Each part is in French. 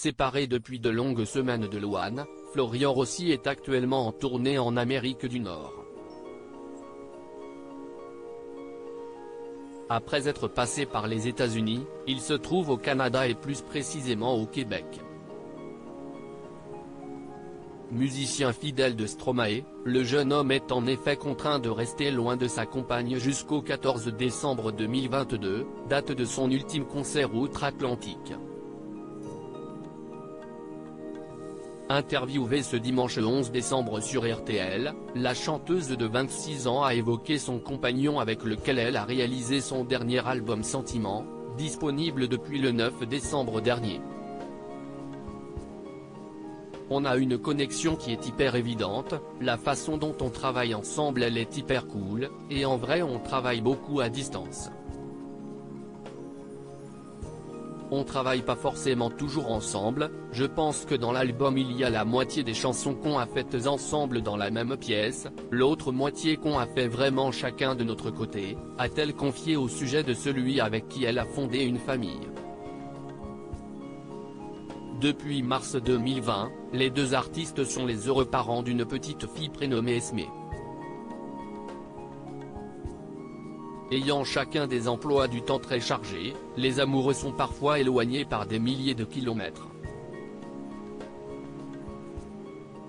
Séparé depuis de longues semaines de Louane, Florian Rossi est actuellement en tournée en Amérique du Nord. Après être passé par les États-Unis, il se trouve au Canada et plus précisément au Québec. Musicien fidèle de Stromae, le jeune homme est en effet contraint de rester loin de sa compagne jusqu'au 14 décembre 2022, date de son ultime concert outre-Atlantique. Interviewée ce dimanche 11 décembre sur RTL, la chanteuse de 26 ans a évoqué son compagnon avec lequel elle a réalisé son dernier album Sentiment, disponible depuis le 9 décembre dernier. On a une connexion qui est hyper évidente, la façon dont on travaille ensemble elle est hyper cool, et en vrai on travaille beaucoup à distance. On travaille pas forcément toujours ensemble, je pense que dans l'album il y a la moitié des chansons qu'on a faites ensemble dans la même pièce, l'autre moitié qu'on a fait vraiment chacun de notre côté, a-t-elle confié au sujet de celui avec qui elle a fondé une famille. Depuis mars 2020, les deux artistes sont les heureux parents d'une petite fille prénommée Esmé. Ayant chacun des emplois du temps très chargés, les amoureux sont parfois éloignés par des milliers de kilomètres.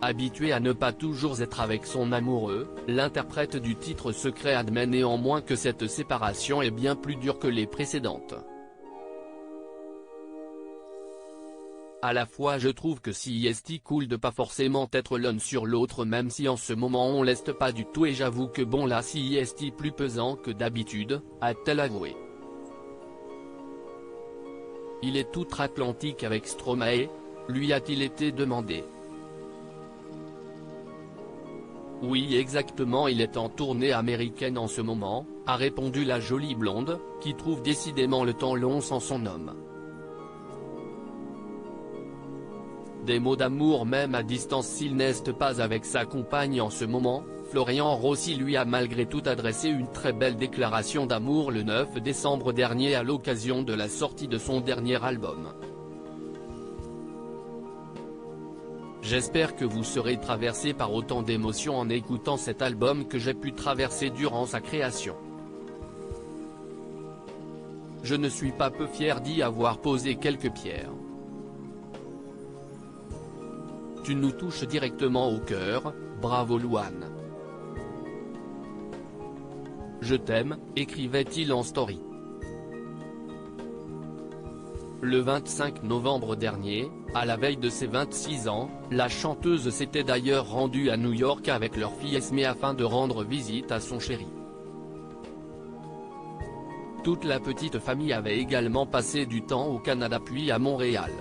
Habitué à ne pas toujours être avec son amoureux, l'interprète du titre Secret admet néanmoins que cette séparation est bien plus dure que les précédentes. À la fois je trouve que si est cool de pas forcément être l'un sur l'autre même si en ce moment on l'est pas du tout et j'avoue que bon là si est plus pesant que d'habitude, a-t-elle avoué. Il est outre-Atlantique avec Stromae, lui a-t-il été demandé. Oui exactement il est en tournée américaine en ce moment, a répondu la jolie blonde, qui trouve décidément le temps long sans son homme. Des mots d'amour même à distance s'il n'est pas avec sa compagne en ce moment, Florian Rossi lui a malgré tout adressé une très belle déclaration d'amour le 9 décembre dernier à l'occasion de la sortie de son dernier album. J'espère que vous serez traversé par autant d'émotions en écoutant cet album que j'ai pu traverser durant sa création. Je ne suis pas peu fier d'y avoir posé quelques pierres. Tu nous touches directement au cœur, bravo Louane. Je t'aime, écrivait-il en story. Le 25 novembre dernier, à la veille de ses 26 ans, la chanteuse s'était d'ailleurs rendue à New York avec leur fille Esmé afin de rendre visite à son chéri. Toute la petite famille avait également passé du temps au Canada puis à Montréal.